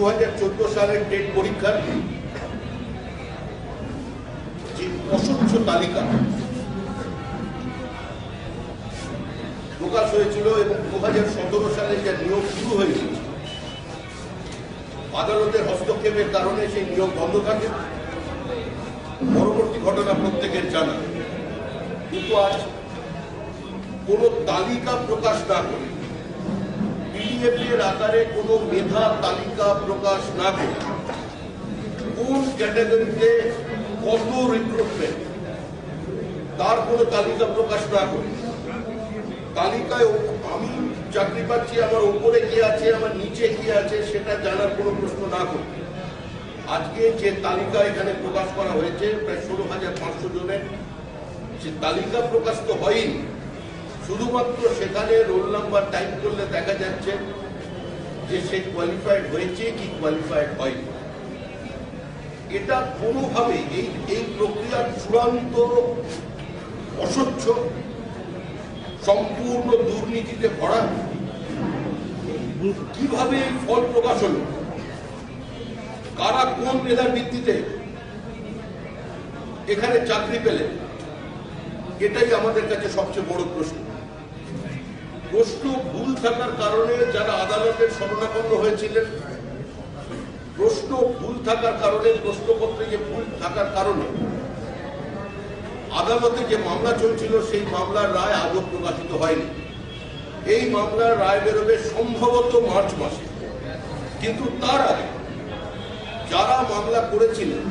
2014 সালের টেট পরীক্ষার যে অস্বচ্ছ তালিকা প্রকাশ হয়েছিল এবং 2017 সালে যে নিয়োগ শুরু হয়েছিল, আদালতের হস্তক্ষেপের কারণে সেই নিয়োগ বন্ধ থাকে। পরবর্তী ঘটনা প্রত্যেকের জানা, কিন্তু আজ কোন তালিকা প্রকাশ না করে, পিডিএফ এর আকারে কোন মেধা তালিকা প্রকাশ না করে, কোন ক্যাটাগরিতে কত রিক্রুটমেন্ট তার কোন তালিকা প্রকাশ না করে, তালিকায় আমি চাকরি পাচ্ছি, আমার উপরে কি আছে, আমার নিচে কি আছে সেটা জানার কোনো প্রশ্ন না করে, আজকে যে তালিকা এখানে প্রকাশ করা হয়েছে প্রায় 16,500 জনের, সে তালিকা প্রকাশ তো হয়নি, শুধুমাত্র সেখানে রোল নাম্বার টাইপ করলে দেখা যাচ্ছে যে সে কোয়ালিফাইড হয়েছে কি কোয়ালিফাইড হয়নি। এটা কোনোভাবে এই প্রক্রিয়ার চূড়ান্ত অস্বচ্ছ, সম্পূর্ণ দুর্নীতিতে ভরা। কিভাবে এই ফল প্রকাশ হলো, কারা কোন মেধার ভিত্তিতে এখানে চাকরি পেলেন, এটাই আমাদের কাছে সবচেয়ে বড় প্রশ্ন। প্রশ্ন ভুল থাকার কারণে যারা আদালতের শরণাপন্ন হয়েছিলেন, প্রশ্ন ভুল থাকার কারণে, প্রশ্নপত্রে যে ভুল থাকার কারণে আদালতে যে মামলা চলছিল সেই মামলার রায় আজও প্রকাশিত হয়নি। এই মামলার রায় বেরোবে সম্ভবত মার্চ মাসে, কিন্তু তার আগে যারা মামলা করেছিলেন,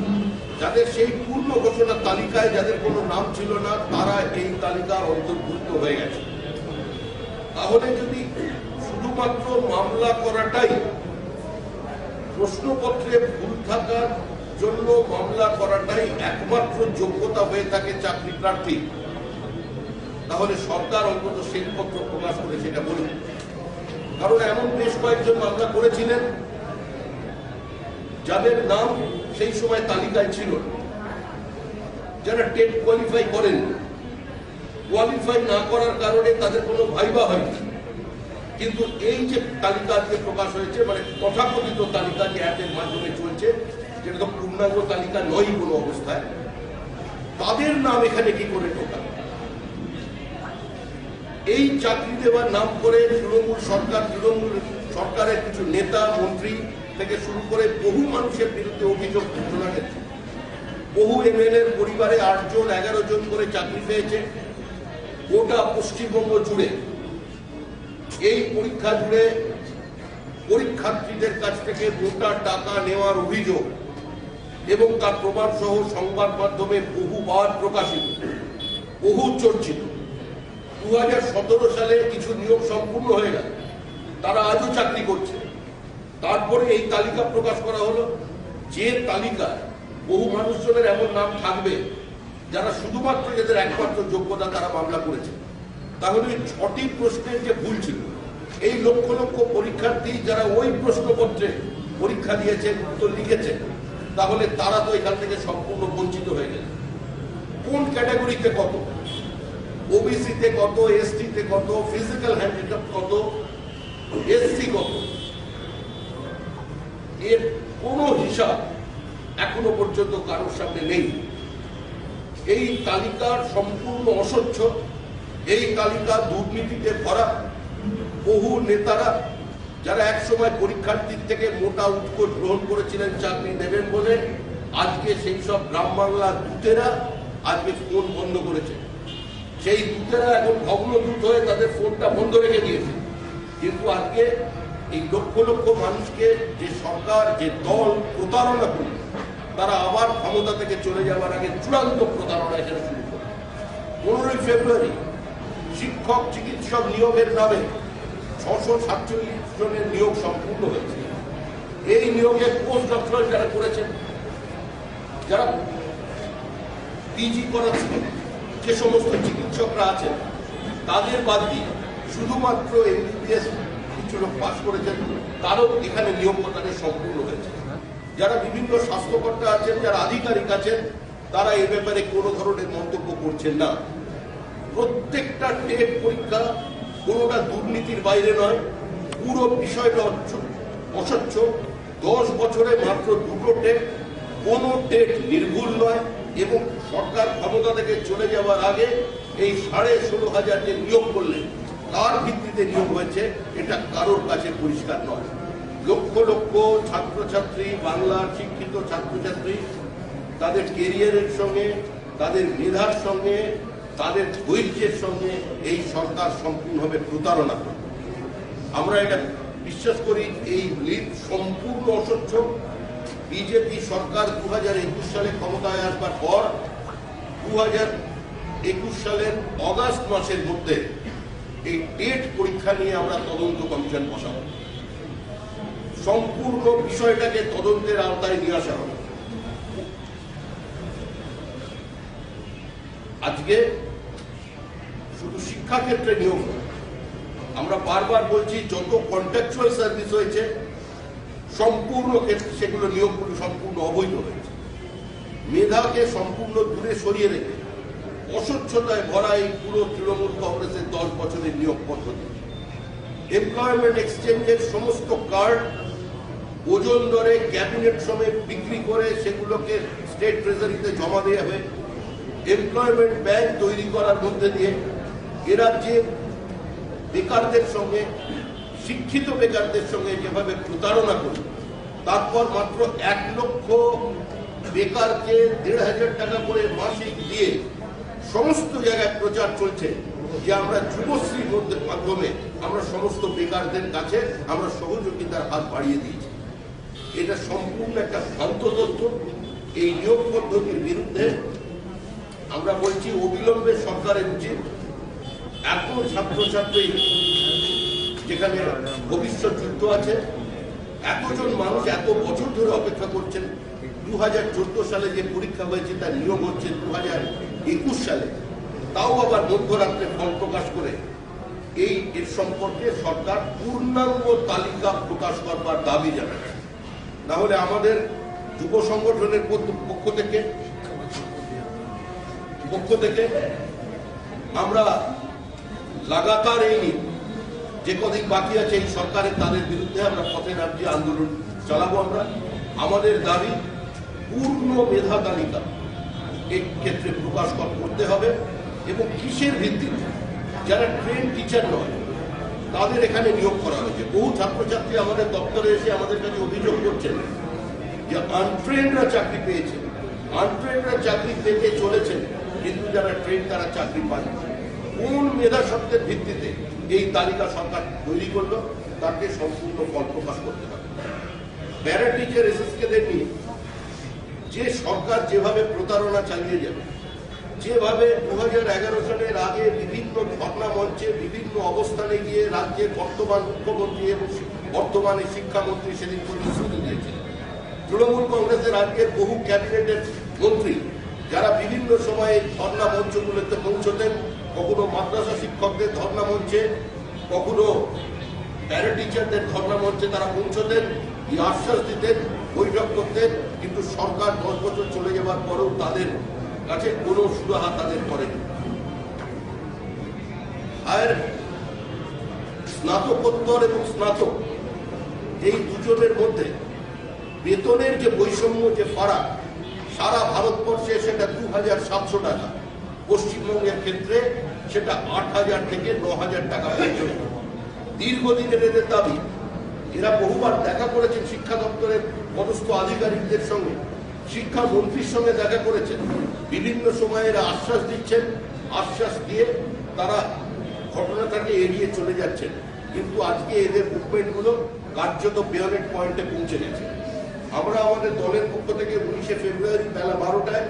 যাদের সেই পূর্ণ ঘোষণা তালিকায় যাদের কোনো নাম ছিল না, তারা এই তালিকার অন্তর্ভুক্ত হয়ে গেছে। তাহলে যদি শুধুমাত্র মামলা করাটাই, প্রশ্নপত্রে ভুল থাকার জন্য মামলা করাটাই একমাত্র যোগ্যতা হয়ে থাকে চাকরি প্রার্থী, তাহলে সরকার অন্তত শ্বেতপত্র প্রকাশ করে সেটা বলুন। কারণ এমন বেশ কয়েকজন মামলা করেছিলেন যাদের নাম সেই সময় তালিকায় ছিল, যারা টেট কোয়ালিফাই করেন, কোয়ালিফাই না করার কারণে তাদের কোনো ভাইবা হয়নি। কিন্তু এই যে তালিকা আজকে প্রকাশ হয়েছে, মানে তথাকথিত তালিকা যে অ্যাপের মাধ্যমে চলছে, যেটা তো পূর্ণাঙ্গ তালিকা নয় কোনো অবস্থায়, তাদের নাম এখানে কি করে ঢোকা? এই চাকরি দেওয়ার নাম করে তৃণমূল সরকারের কিছু নেতা মন্ত্রী থেকে শুরু করে বহু মানুষের বিরুদ্ধে অভিযোগ ঘোষণা গেছে। বহু এমএলএর পরিবারে 8 জন 11 জন করে চাকরি পেয়েছে গোটা পশ্চিমবঙ্গ জুড়ে। এই পরীক্ষা জুড়ে পরীক্ষার্থীদের কাছ থেকে মোটা টাকা নেওয়ার অভিযোগ এবং তার প্রমাণ সহ সংবাদ মাধ্যমে বহুবার প্রকাশিত, বহু চর্চিত। 2017 সালে কিছু নিয়োগ সম্পূর্ণ হয়ে গেল, তারা আজও চাকরি করছে। তারপরে এই তালিকা প্রকাশ করা হলো, যে তালিকায় বহু মানুষজনের এমন নাম থাকবে যারা শুধুমাত্র যাদের একমাত্র যোগ্যতা তারা মামলা করেছে। তাহলে 6টি প্রশ্নের যে ভুল ছিল, এই লক্ষ লক্ষ পরীক্ষার্থী যারা ওই প্রশ্নপত্রে পরীক্ষা দিয়েছেন, উত্তর লিখেছেন, তাহলে তারা তো এখান থেকে সম্পূর্ণ বঞ্চিত হয়ে গেল। কোন ক্যাটাগরিতে কত, ওবিসিতে কত, এসটিতে কত, ফিজিক্যাল হ্যান্ডিক্যাপ কত, এসসি কত, এর কোনো হিসাব এখনো পর্যন্ত কারোর সামনে নেই। এই তালিকার সম্পূর্ণ অস্বচ্ছ, এই তালিকা দুর্নীতিতে ভরা। বহু নেতারা যারা একসময় পরীক্ষার্থীর থেকে মোটা উৎকোচ গ্রহণ করেছিলেন চাকরি দেবেন বলে, আজকে সেই সব গ্রাম বাংলার দূতেরা আজকে ফোন বন্ধ করেছে। সেই দূতেরা এখন ভগ্ন দূত হয়ে তাদের ফোনটা বন্ধ রেখে দিয়েছে। কিন্তু আজকে এই লক্ষ লক্ষ মানুষকে যে সরকার, যে দল প্রতারণা করে, তারা আবার ক্ষমতা থেকে চলে যাওয়ার আগে চূড়ান্ত প্রতারণা এখানে শুরু করে। 15ই ফেব্রুয়ারি শিক্ষক চিকিৎসক নিয়োগের নামে 647 জনের নিয়োগ সম্পূর্ণ হয়েছে। এই নিয়োগে পোস্ট ডক্টরাল যারা করেছেন, যারা পিজি করাচ্ছেন, যে সমস্ত চিকিৎসকরা আছেন, তাদের বাদ দিয়ে শুধুমাত্র এমবিবিএস কিছু লোক পাস করেছেন, তারও এখানে নিয়োগ প্রদানে সম্পূর্ণ হয়েছে। যারা বিভিন্ন স্বাস্থ্যকর্তা আছেন, যারা আধিকারিক আছেন, তারা এ ব্যাপারে কোনো ধরনের মন্তব্য করছেন না। প্রত্যেকটা টেট পরীক্ষা কোনোটা দুর্নীতির বাইরে নয়, পুরো বিষয়টা অস্বচ্ছ, 10 বছরে মাত্র 2টো টেট, কোনো টেট নির্ভুল নয়, এবং সরকার ক্ষমতা থেকে চলে যাওয়ার আগে এই 16,500 যে নিয়োগ করলেন তার ভিত্তিতে নিয়োগ হয়েছে, এটা কারোর কাছে পরিষ্কার নয়। লক্ষ লক্ষ ছাত্রছাত্রী, বাংলার শিক্ষিত ছাত্রছাত্রী তাদের কেরিয়ারের সঙ্গে, তাদের মেধার সঙ্গে, তাদের ধৈর্যের সঙ্গে এই সরকার সম্পূর্ণভাবে প্রতারণা করে। আমরা এটা বিশ্বাস করি এই লিড সম্পূর্ণ অস্বচ্ছ। বিজেপি সরকার 2021 সালে ক্ষমতায় আসবার পর 2021 সালের অগাস্ট মাসের মধ্যে এই টেট পরীক্ষা নিয়ে আমরা তদন্ত কমিশন বসাবো। সম্পূর্ণ বিষয়টাকে তদন্তের আওতায় নিয়ে আসা হবে। আজকে শুধু শিক্ষাক্ষেত্রে নিয়োগ, আমরা বারবার বলছি যত কন্ট্রাকচুয়াল সার্ভিস হয়েছে সম্পূর্ণ ক্ষেত্রে সেগুলো নিয়োগগুলো সম্পূর্ণ অবৈধ হয়েছে। মেধাকে সম্পূর্ণ দূরে সরিয়ে রেখে অস্বচ্ছতায় ভরা এই পুরো তৃণমূল কংগ্রেসের 10 বছরের নিয়োগ পদ্ধতি। এমপ্লয়মেন্ট এক্সচেঞ্জের সমস্ত কার্ড ওজন দরে ক্যাবিনেট সমেত বিক্রি করে সেগুলোকে স্টেট ট্রেজারিতে জমা দেওয়া হবে। এমপ্লয়মেন্ট ব্যাংক তৈরি করার মধ্যে দিয়ে এ রাজ্যে বেকারদের সঙ্গে, শিক্ষিত বেকারদের সঙ্গে যেভাবে প্রতারণা করে, তারপর মাত্র 1 লক্ষ বেকারকে 1,500 টাকা করে মাসিক দিয়ে সমস্ত জায়গায় প্রচার চলছে যে আমরা যুবশ্রীর মাধ্যমে আমরা সমস্ত বেকারদের কাছে আমরা সহযোগিতার হাত বাড়িয়ে দিয়েছি। এটা সম্পূর্ণ একটা ভ্রান্ত তথ্য। এই নিয়োগ পদ্ধতির বিরুদ্ধে আমরা বলছি অবিলম্বে সরকারের উচিত এত ছাত্রছাত্রী যেখানে ভবিষ্যৎ যুদ্ধ আছে, এতজন মানুষ এত বছর ধরে অপেক্ষা করছেন। 2014 সালে যে পরীক্ষা হয়েছে তার নিয়োগ হচ্ছে 2021 সালে, তাও আবার মধ্যরাত্রে ফল প্রকাশ করে এর সম্পর্কে সরকার পূর্ণাঙ্গ তালিকা প্রকাশ করবার দাবি জানাচ্ছে। না হলে আমাদের যুব সংগঠনের পক্ষ থেকে আমরা লাগাতার এই যে কদিন বাকি আছে এই সরকারের, তাদের বিরুদ্ধে আমরা পথে নামছি, আন্দোলন চালাবো। আমাদের দাবি পূর্ণ মেধা তালিকা এই ক্ষেত্রে প্রকাশ করতে হবে, এবং কিসের ভিত্তিতে যারা ট্রেন টিচার নয় তাদের এখানে নিয়োগ করা হয়েছে। বহু ছাত্রছাত্রী আমাদের দপ্তরে এসে আমাদের কাছে অভিযোগ করছেন যে আনট্রেনরা চাকরি পেয়েছেন, আনট্রেনরা চাকরি পেতে চলেছেন, কিন্তু যারা ট্রেন তারা চাকরি পায়নি। কোন মেধা শব্দের ভিত্তিতে এই তালিকা সরকার তৈরি করলো তাকে সম্পূর্ণ ফল প্রকাশ করতে হবে। প্যারা টিচার এসএসকেদের নিয়ে যে সরকার যেভাবে প্রতারণা চালিয়ে যাবে, যেভাবে 2011 সালের আগে বিভিন্ন ধর্ণা মঞ্চে বিভিন্ন অবস্থানে গিয়ে রাজ্যের বর্তমান মুখ্যমন্ত্রী এবং বর্তমানে শিক্ষামন্ত্রী সেদিন প্রতিশ্রুতি দিয়েছেন, তৃণমূল কংগ্রেসের রাজ্যের বহু ক্যাবিনেটের মন্ত্রী যারা বিভিন্ন সময়ে ধর্ণা মঞ্চগুলোতে পৌঁছতেন, কখনো মাদ্রাসা শিক্ষকদের ধর্ণা মঞ্চে, কখনো প্যারা টিচারদের ধর্ণা মঞ্চে তারা পৌঁছতেন, আশ্বাস দিতেন, বৈঠক করতেন, কিন্তু সরকার 10 বছর চলে যাওয়ার পরেও তাদের কাছে কোনো সুরাহা তাদের করেনি। আর স্নাতকোত্তর এবং স্নাতক এই দুজনের মধ্যে বেতনের যে বৈষম্য, যে ফারাক, সারা ভারতবর্ষে সেটা 2,700 টাকা, পশ্চিমবঙ্গের ক্ষেত্রে সেটা 8,000 থেকে 9,000 টাকা পর্যন্ত। দীর্ঘদিনের এদের দাবি, এরা বহুবার দেখা করেছেন শিক্ষা দপ্তরের পদস্থ আধিকারিকদের সঙ্গে, শিক্ষামন্ত্রীর সঙ্গে দেখা করেছেন, বিভিন্ন সময়ে এরা আশ্বাস দিচ্ছেন, আশ্বাস দিয়ে তারা ঘটনাটাকে এড়িয়ে চলে যাচ্ছেন, কিন্তু আজকে এদের মুভমেন্টগুলো কার্যত বেয়নেট পয়েন্টে পৌঁছে গেছে। আমরা আমাদের দলের পক্ষ থেকে 19শে ফেব্রুয়ারি বেলা 12টায়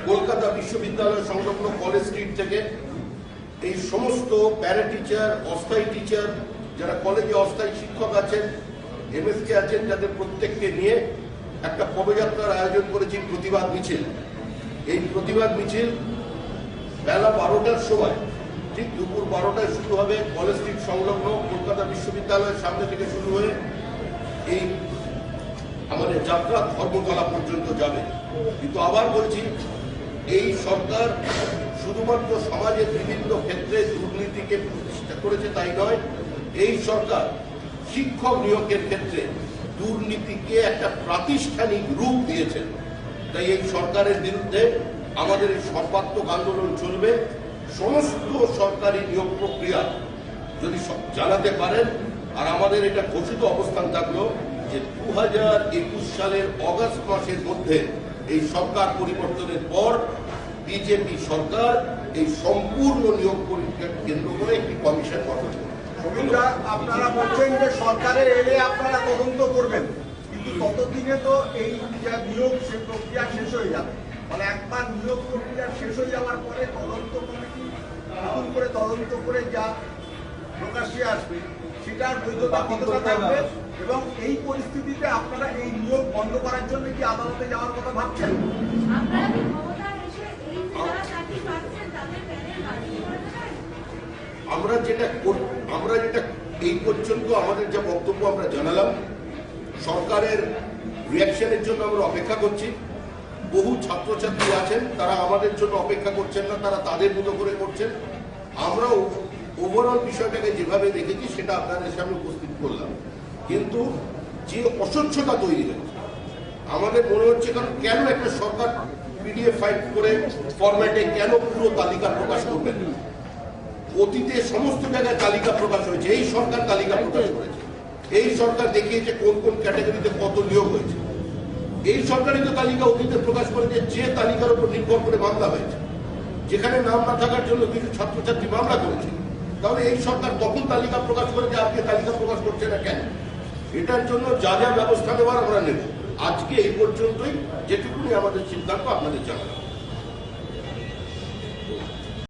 কলকাতা বিশ্ববিদ্যালয় সংলগ্ন কলেজ স্ট্রিট থেকে এই সমস্ত প্যারা টিচার, অস্থায়ী টিচার, যারা কলেজে অস্থায়ী শিক্ষক আছেন, এমএসকে আছেন, যাদের প্রত্যেককে নিয়ে একটা পদযাত্রার আয়োজন করেছি, প্রতিবাদ মিছিল। এই প্রতিবাদ মিছিল বেলা 12টার সময়, ঠিক দুপুর 12টায় শুরু হবে, কলেজ স্ট্রিট সংলগ্ন কলকাতা বিশ্ববিদ্যালয়ের সামনে থেকে শুরু হয়ে এই আমাদের যাত্রা ধর্মতলা পর্যন্ত যাবে। কিন্তু আবার বলছি, এই সরকার শুধুমাত্র সমাজের বিভিন্ন ক্ষেত্রে দুর্নীতিকে প্রতিষ্ঠা করেছে তাই নয়, এই সরকার শিক্ষক নিয়োগের ক্ষেত্রে দুর্নীতিকে একটা প্রাতিষ্ঠানিক রূপ দিয়েছেন। তাই এই সরকারের বিরুদ্ধে আমাদের এই সর্বাত্মক আন্দোলন চলবে। সমস্ত সরকারি নিয়োগ প্রক্রিয়া যদি জানাতে পারেন, আর আমাদের এটা ঘোষিত অবস্থান থাকলো যে 2021 সালের অগাস্ট মাসের মধ্যে এই সরকার পরিবর্তনের পর বিজেপি সরকার এই সম্পূর্ণ নিয়োগ পরীক্ষাকে কেন্দ্র করে একটি কমিশন গঠন করবে। আপনারা বলছেন যে সরকারে এলে আপনারা তদন্ত করবেন, কিন্তু ততদিনে তো এই নিয়োগ প্রক্রিয়া শেষ হয়ে যাবে। মানে একবার নিয়োগ প্রক্রিয়া শেষ হয়ে যাওয়ার পরে তদন্ত কমিটি নতুন করে তদন্ত করে যা প্রকাশ্যে আসবে সেটার বৈধতা কতটা থাকবে, এবং এই পরিস্থিতিতে আপনারা এই নিয়োগ বন্ধ করার জন্য কি আদালতে যাওয়ার কথা ভাবছেন? আমরা যেটা এই পর্যন্ত আমাদের যা বক্তব্য আমরা জানালাম, সরকারের রিয়াকশনের জন্য আমরা অপেক্ষা করছি। বহু ছাত্রছাত্রী আছেন, তারা আমাদের জন্য অপেক্ষা করছেন না, তারা তাদের মতো করে করছেন। আমরা ওভারঅল বিষয়টাকে যেভাবে দেখেছি সেটা আপনাদের সামনে উপস্থিত করলাম। কিন্তু যে অস্বচ্ছতা তৈরি হয়েছে আমাদের মনে হচ্ছে, কারণ কেন একটা সরকার পিডিএফ ফাইল করে ফরম্যাটে কেন পুরো তালিকা প্রকাশ করবেন? অতীতে সমস্ত জায়গায় তালিকা প্রকাশ হয়েছে, এই সরকার তালিকা প্রকাশ করেছে। এই সরকার দেখিয়েছে কোন কোন ক্যাটাগরিতে কত নিয়োগ হয়েছে। এই সরকারই তো তালিকা অতীতে প্রকাশ করেছে, যে তালিকার উপর নির্ভর করে মামলা হয়েছে, যেখানে নাম না থাকার জন্য কিছু ছাত্রছাত্রী মামলা করেছে। তাহলে এই সরকার তখন তালিকা প্রকাশ করেছে, আজকে তালিকা প্রকাশ করছে না কেন? এটার জন্য যা যা ব্যবস্থা নেওয়ার আমরা নেব। আজকে এই পর্যন্তই, যেটুকুনি আমাদের সিদ্ধান্ত আপনাদের জানালাম।